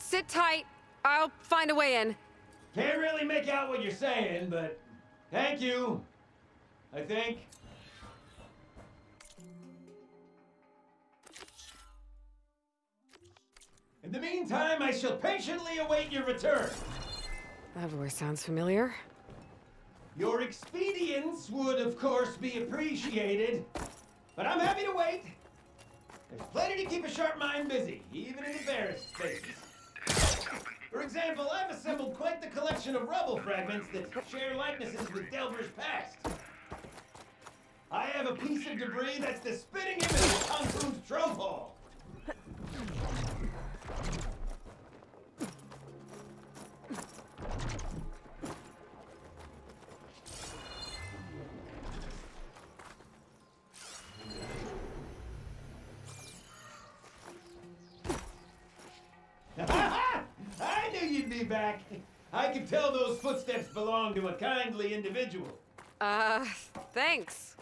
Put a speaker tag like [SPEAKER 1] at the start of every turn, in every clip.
[SPEAKER 1] sit tight. I'll find a way in.
[SPEAKER 2] Can't really make out what you're saying, but thank you, I think. In the meantime, I shall patiently await your return.
[SPEAKER 1] That voice sounds familiar.
[SPEAKER 2] Your expedience would, of course, be appreciated, but I'm happy to wait. There's plenty to keep a sharp mind busy, even in embarrassed spaces. For example, I've assembled quite the collection of rubble fragments that share likenesses with Delver's past. I have a piece of debris that's the spitting image of Kung Fu's drum hall. I knew you'd be back. I could tell those footsteps belong to a kindly individual.
[SPEAKER 1] Thanks.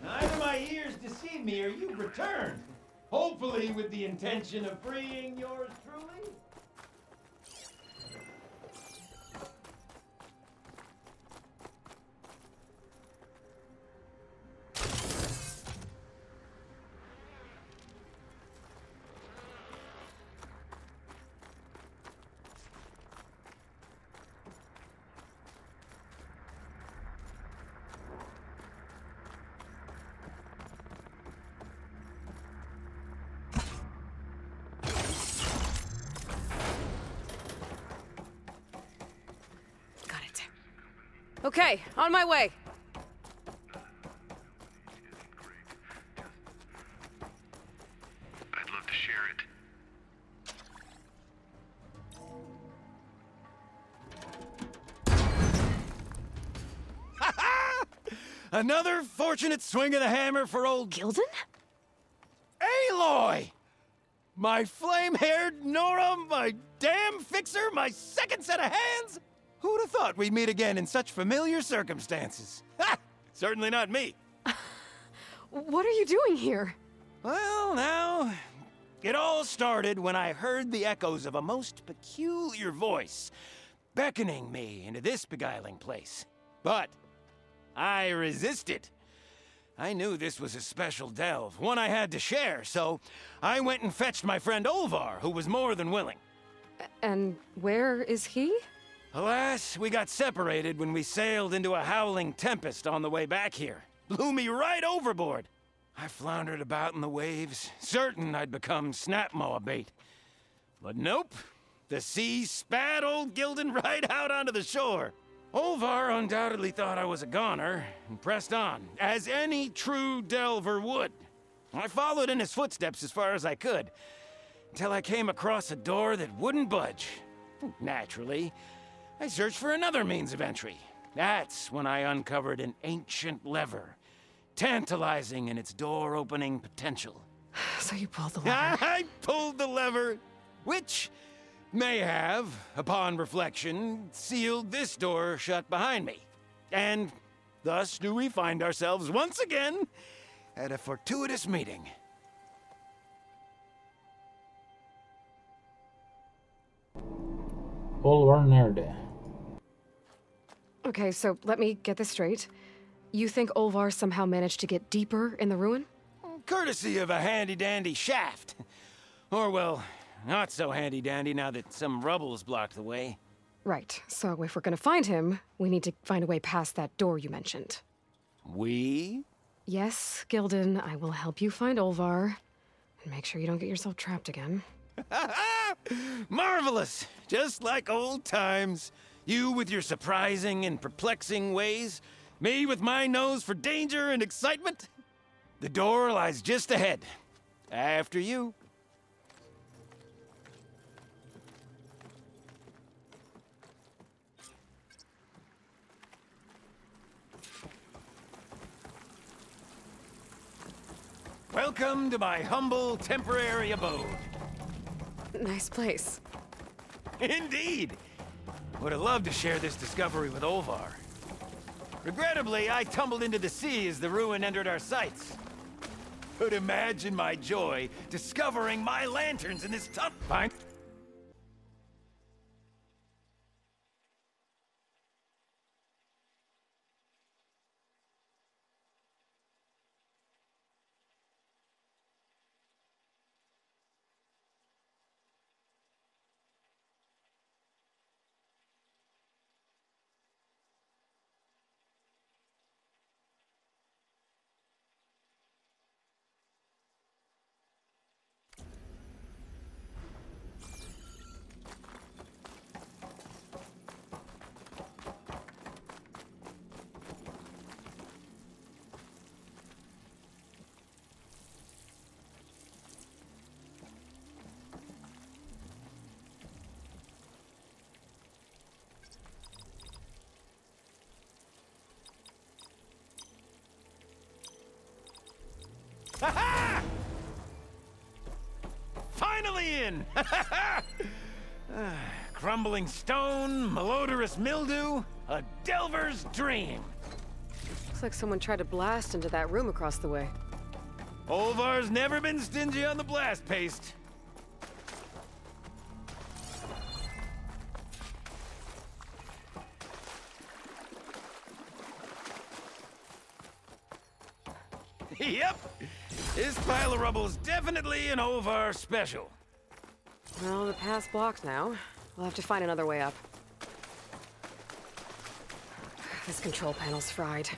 [SPEAKER 2] Either my ears deceive me or you've returned. Hopefully with the intention of freeing yours truly.
[SPEAKER 1] Okay, on my way.
[SPEAKER 3] I'd love to share it.
[SPEAKER 2] Another fortunate swing of the hammer for old
[SPEAKER 1] Gildan?
[SPEAKER 2] Aloy! My flame-haired Nora, my damn fixer, my second set of hands! Who'd have thought we'd meet again in such familiar circumstances? Ha! Certainly not me.
[SPEAKER 1] What are you doing here?
[SPEAKER 2] Well, now, it all started when I heard the echoes of a most peculiar voice beckoning me into this beguiling place. But I resisted. I knew this was a special delve, one I had to share, so I went and fetched my friend Olvar, who was more than willing.
[SPEAKER 1] And where is he?
[SPEAKER 2] Alas, we got separated when we sailed into a howling tempest on the way back here. Blew me right overboard. I floundered about in the waves, certain I'd become snapmaw bait. But nope, the sea spat old Gildan right out onto the shore. Olvar undoubtedly thought I was a goner and pressed on, as any true delver would. I followed in his footsteps as far as I could, until I came across a door that wouldn't budge. Naturally, I searched for another means of entry. That's when I uncovered an ancient lever, tantalizing in its door-opening potential.
[SPEAKER 1] So you pulled the lever.
[SPEAKER 2] I pulled the lever, which may have, upon reflection, sealed this door shut behind me. And thus do we find ourselves once again at a fortuitous meeting.
[SPEAKER 4] Olvar nerede?
[SPEAKER 1] Okay, so let me get this straight. You think Olvar somehow managed to get deeper in the ruin?
[SPEAKER 2] Courtesy of a handy-dandy shaft. Or, well, not so handy-dandy now that some rubble's blocked the way.
[SPEAKER 1] Right, so if we're gonna find him, we need to find a way past that door you mentioned.
[SPEAKER 2] We?
[SPEAKER 1] Yes, Gildan, I will help you find Olvar. And make sure you don't get yourself trapped again.
[SPEAKER 2] Marvelous! Just like old times. You with your surprising and perplexing ways. Me with my nose for danger and excitement. The door lies just ahead. After you. Welcome to my humble, temporary abode.
[SPEAKER 1] Nice place.
[SPEAKER 2] Indeed! Would have loved to share this discovery with Olvar. Regrettably, I tumbled into the sea as the ruin entered our sights. Could imagine my joy discovering my lanterns in this tunnel. Fine. Ha-ha! Finally in! Crumbling stone, malodorous mildew, a delver's dream.
[SPEAKER 1] Looks like someone tried to blast into that room across the way.
[SPEAKER 2] Olvar's never been stingy on the blast paste. Yep, this pile of rubble is definitely an Olvar special.
[SPEAKER 1] Well, the path's blocked now. We'll have to find another way up. This control panel's fried.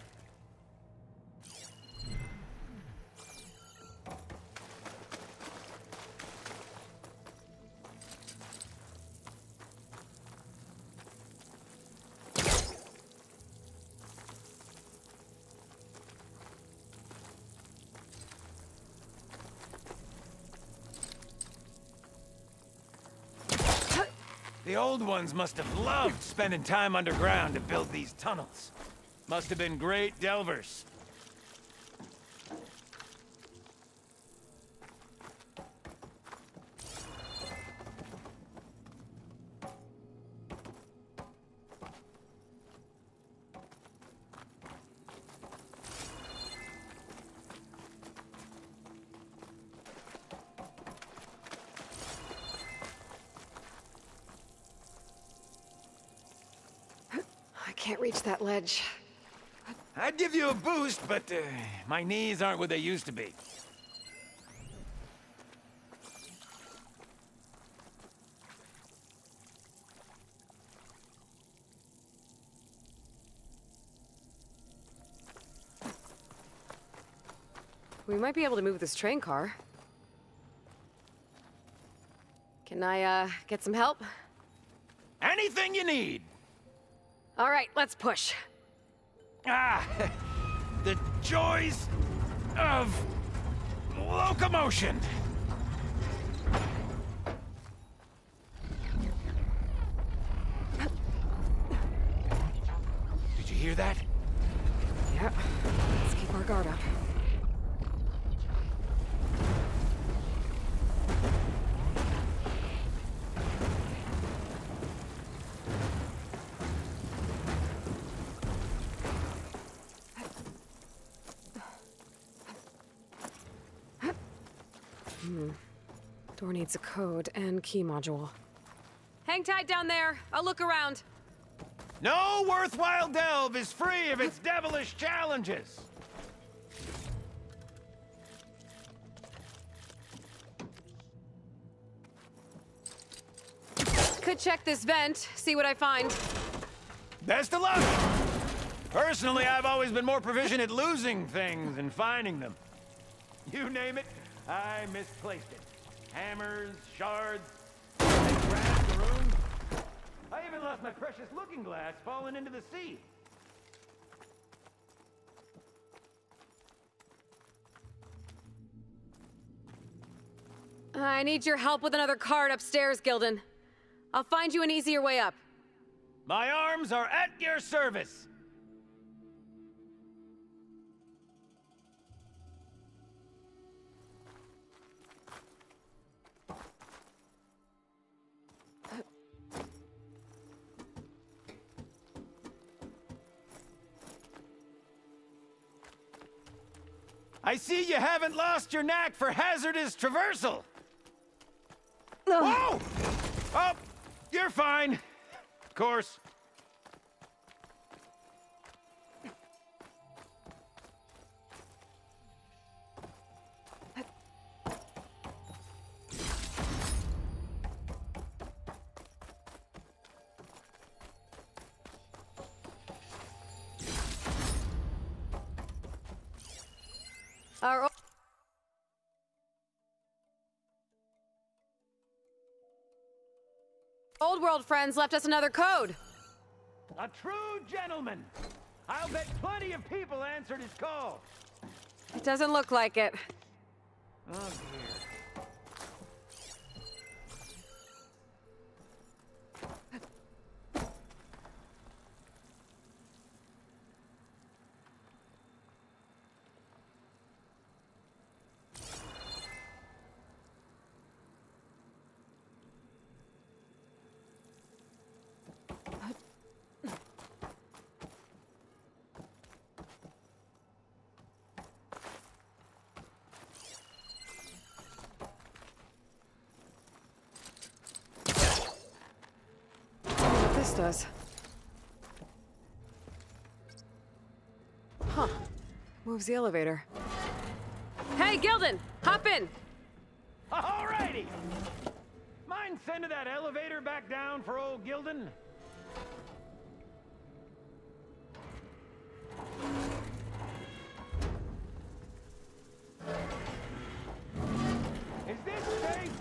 [SPEAKER 2] The old ones must have loved spending time underground to build these tunnels. Must have been great delvers.
[SPEAKER 1] I can't reach that ledge.
[SPEAKER 2] I'd give you a boost, but my knees aren't what they used to be.
[SPEAKER 1] We might be able to move this train car. Can I, get some help?
[SPEAKER 2] Anything you need.
[SPEAKER 1] All right, let's push.
[SPEAKER 2] Ah, the joys of locomotion. Did you hear that?
[SPEAKER 1] Yeah, let's keep our guard up. Door needs a code and key module. Hang tight down there. I'll look around.
[SPEAKER 2] No worthwhile delve is free of its devilish challenges.
[SPEAKER 1] Could check this vent, see what I find.
[SPEAKER 2] Best of luck! Personally, I've always been more proficient at losing things than finding them. You name it, I misplaced it. Hammers, shards, grabbed the room. I even lost my precious looking glass falling into the sea.
[SPEAKER 1] I need your help with another card upstairs, Gildan. I'll find you an easier way up.
[SPEAKER 2] My arms are at your service. I see you haven't lost your knack for hazardous traversal. Whoa! Oh, you're fine. Of course.
[SPEAKER 1] Our old world friends left us another code.
[SPEAKER 2] A true gentleman. I'll bet plenty of people answered his call.
[SPEAKER 1] It doesn't look like it.
[SPEAKER 2] Oh, dear.
[SPEAKER 1] This does. Huh. Moves the elevator. Hey, Gildan! Hop in!
[SPEAKER 2] Alrighty! Mind sending that elevator back down for old Gildan? Is this safe?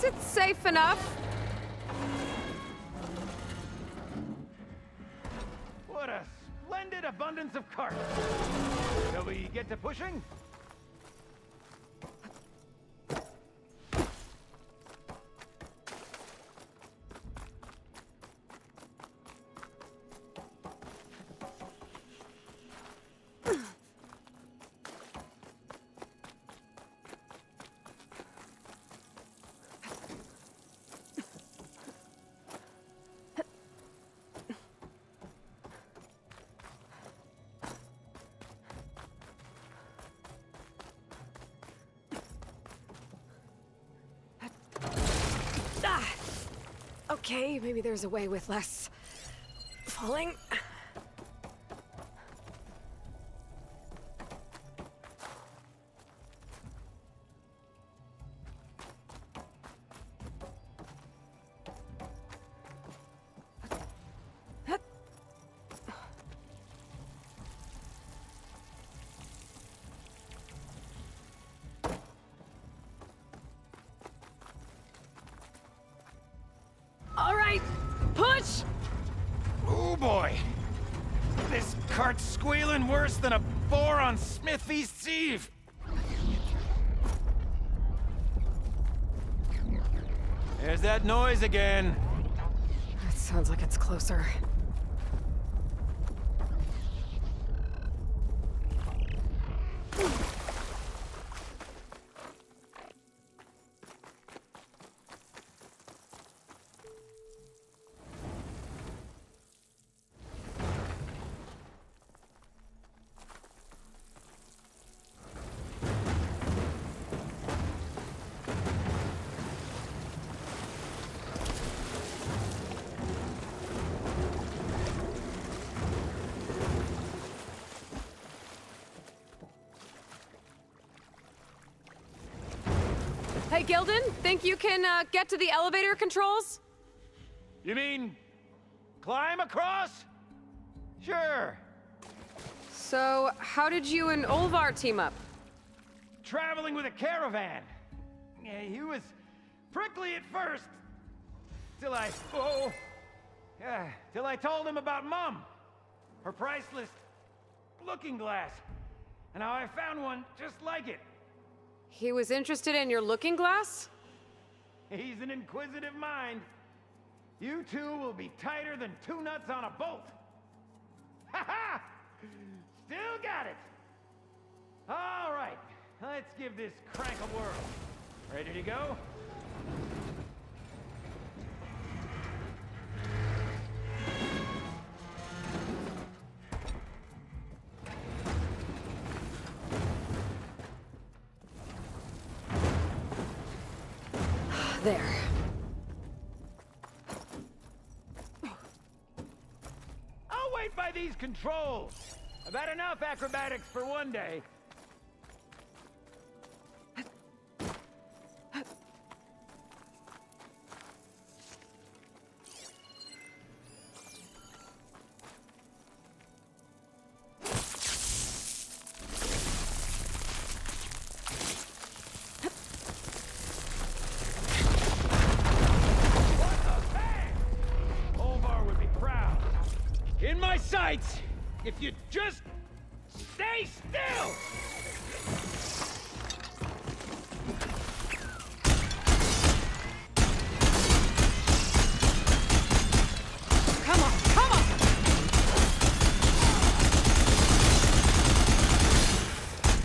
[SPEAKER 1] It's safe enough.
[SPEAKER 2] What a splendid abundance of carts. Shall we get to pushing?
[SPEAKER 1] Okay, maybe there's a way with less falling. All right, push!
[SPEAKER 2] Oh boy! This cart's squealing worse than a boar on Smith Feast's Eve! There's that noise again.
[SPEAKER 1] That sounds like it's closer. Hey, Gildan, think you can get to the elevator controls?
[SPEAKER 2] You mean climb across? Sure.
[SPEAKER 1] So, how did you and Olvar team up?
[SPEAKER 2] Traveling with a caravan. Yeah, he was prickly at first. Till I told him about Mom. Her priceless looking glass. And how I found one just like it.
[SPEAKER 1] He was interested in your looking glass?
[SPEAKER 2] He's an inquisitive mind. You two will be tighter than two nuts on a bolt. Ha ha! Still got it. All right, let's give this crank a whirl. Ready to go?
[SPEAKER 1] There.
[SPEAKER 2] I'll wait by these controls. I've had enough acrobatics for one day. In my sights, if you just stay still!
[SPEAKER 1] Come on, come on!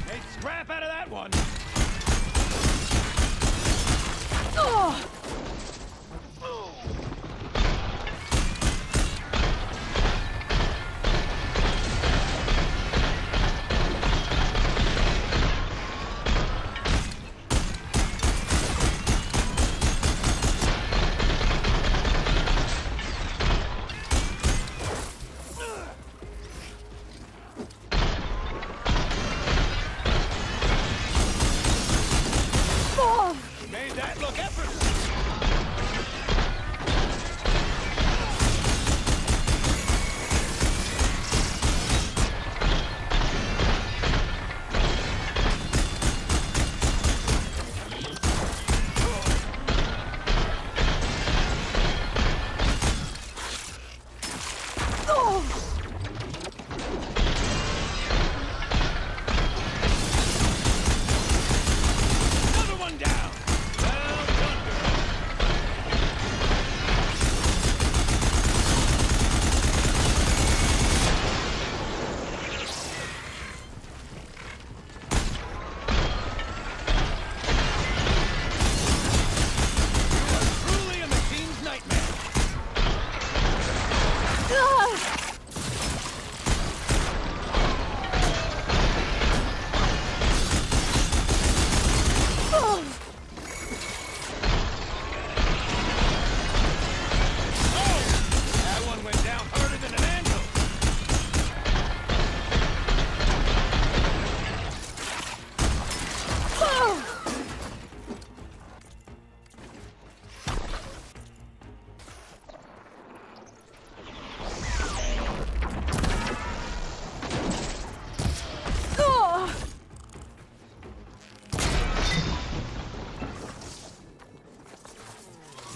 [SPEAKER 2] Made scrap out of that one.
[SPEAKER 1] Oh!
[SPEAKER 2] Made that look effortless. Another one down. Well done, girl. You are truly a machine's nightmare. That one went down harder than an anvil.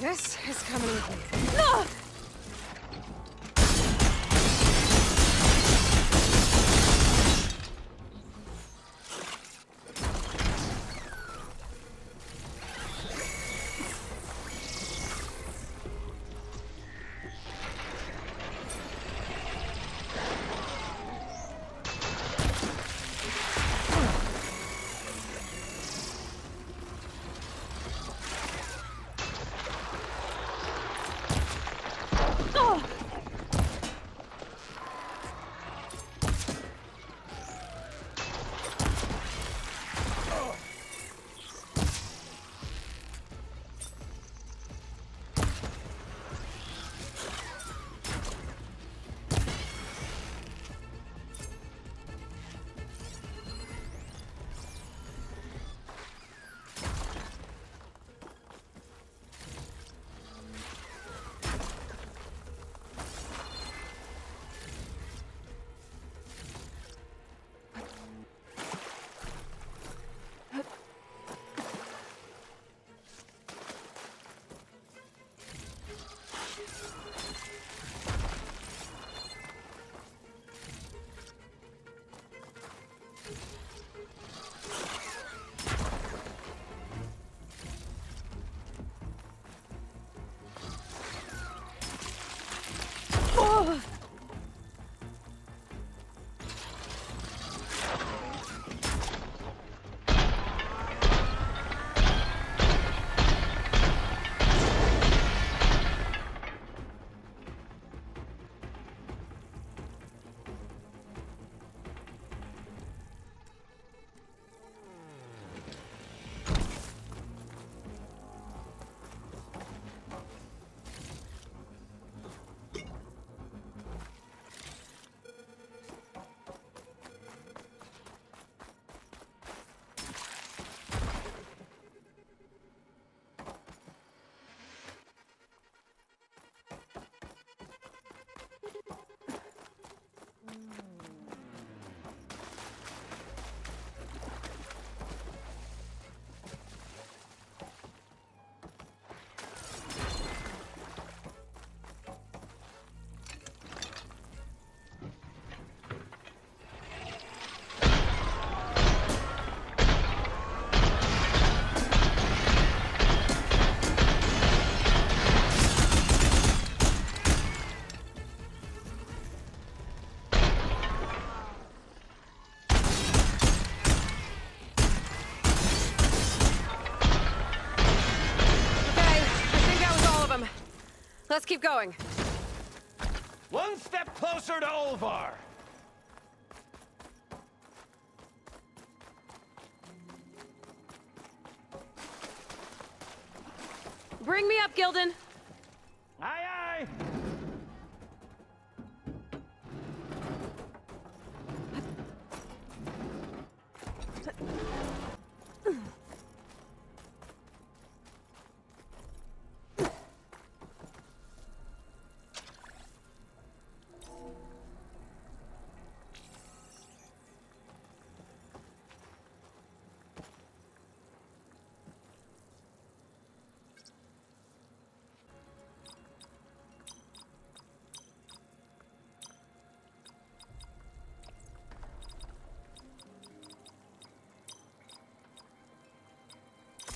[SPEAKER 1] This is coming with me. No! Let's keep going.
[SPEAKER 2] One step closer to Olvar.
[SPEAKER 1] Bring me up, Gildan.
[SPEAKER 2] Aye, aye.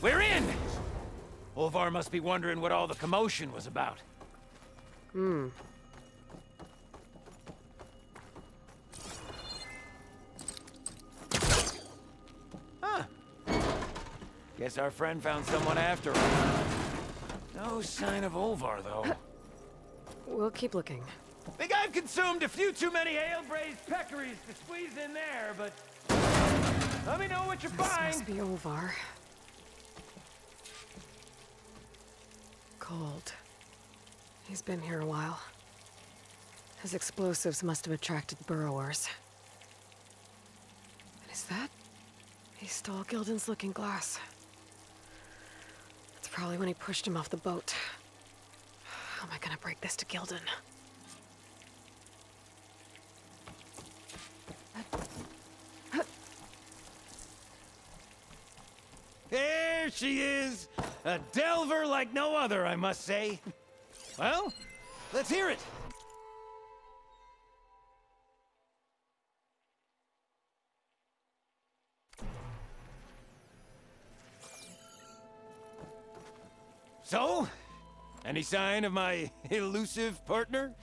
[SPEAKER 2] We're in! Olvar must be wondering what all the commotion was about. Huh. Guess our friend found someone after all. No sign of Olvar, though.
[SPEAKER 1] We'll keep looking.
[SPEAKER 2] Think I've consumed a few too many ale-braised peccaries to squeeze in there, but... let me know what you
[SPEAKER 1] This
[SPEAKER 2] find!
[SPEAKER 1] must be Olvar. Cold. He's been here a while. His explosives must have attracted burrowers. And is that? He stole Gildan's looking glass. That's probably when he pushed him off the boat. How am I gonna break this to Gildan?
[SPEAKER 2] There she is! A delver like no other, I must say. Well, let's hear it. So, any sign of my elusive partner?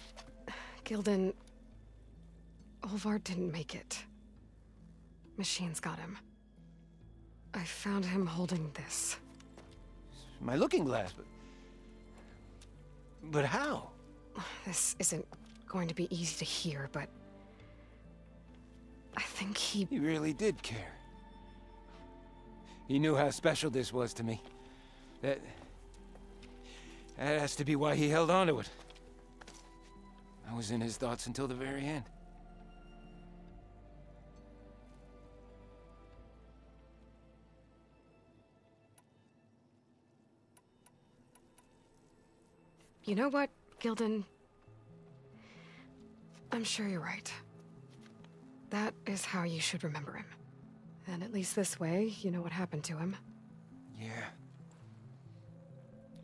[SPEAKER 1] Gildan... Olvar didn't make it. Machines got him. I found him holding this.
[SPEAKER 2] My looking glass, but how?
[SPEAKER 1] This isn't going to be easy to hear, but... I think he...
[SPEAKER 2] He really did care. He knew how special this was to me. That has to be why he held on to it. I was in his thoughts until the very end.
[SPEAKER 1] You know what, Gildan? I'm sure you're right. That is how you should remember him. And at least this way, you know what happened to him.
[SPEAKER 2] Yeah.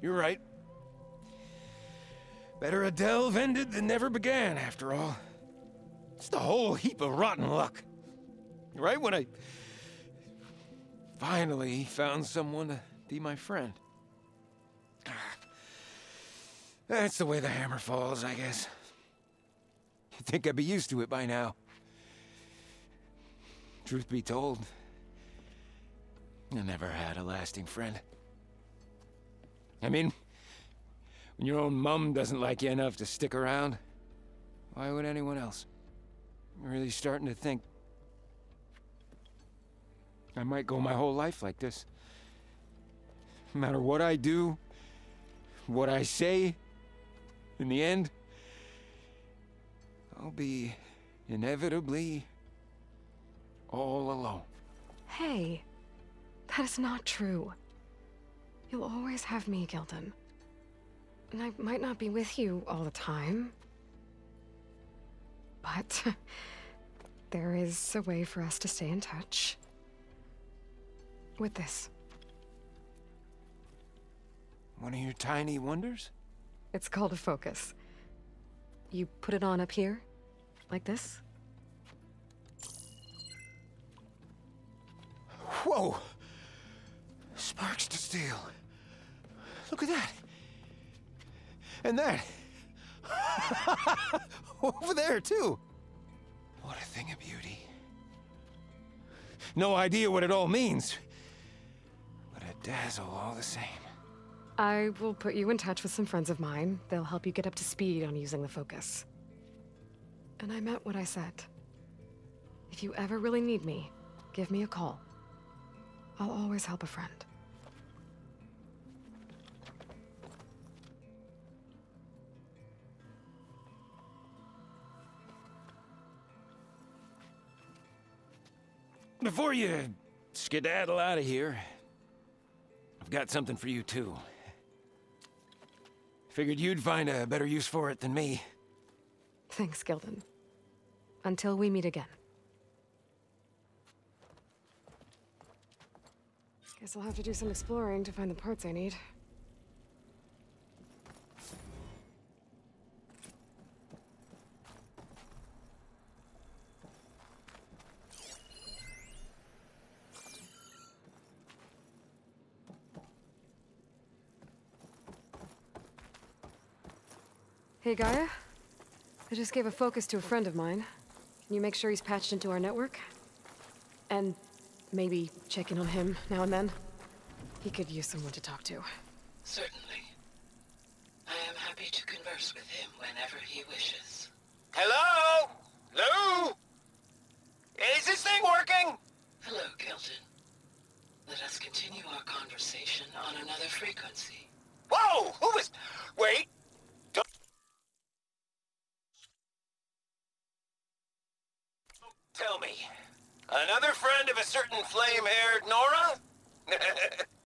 [SPEAKER 2] You're right. Better a delve ended than never began, after all. Just a whole heap of rotten luck. Right when I finally found someone to be my friend. That's the way the hammer falls, I guess. You'd think I'd be used to it by now. Truth be told, I never had a lasting friend. I mean, when your own mum doesn't like you enough to stick around, why would anyone else? I'm really starting to think I might go my whole life like this. No matter what I do, what I say, in the end, I'll be inevitably all alone.
[SPEAKER 1] Hey, that is not true. You'll always have me, Gildan. And I might not be with you all the time. But there is a way for us to stay in touch. With this.
[SPEAKER 2] One of your tiny wonders?
[SPEAKER 1] It's called a focus. You put it on up here, like this.
[SPEAKER 2] Whoa! Sparks to steel. Look at that. And that. Over there, too. What a thing of beauty. No idea what it all means, but a dazzle all the same.
[SPEAKER 1] I will put you in touch with some friends of mine. They'll help you get up to speed on using the focus. And I meant what I said. If you ever really need me, give me a call. I'll always help a friend.
[SPEAKER 2] Before you skedaddle out of here, I've got something for you too. Figured you'd find a better use for it than me.
[SPEAKER 1] Thanks, Gildan. Until we meet again. Guess I'll have to do some exploring to find the parts I need. Hey, Gaia. I just gave a focus to a friend of mine. Can you make sure he's patched into our network? And maybe check in on him now and then? He could use someone to talk to.
[SPEAKER 3] Certainly. I am happy to converse with him whenever he wishes.
[SPEAKER 2] Hello? Lou? Is this thing working?
[SPEAKER 3] Hello, Gildan. Let us continue our conversation on another frequency.
[SPEAKER 2] Whoa! Who was... Wait! Don't... Tell me. Another friend of a certain flame-haired Nora?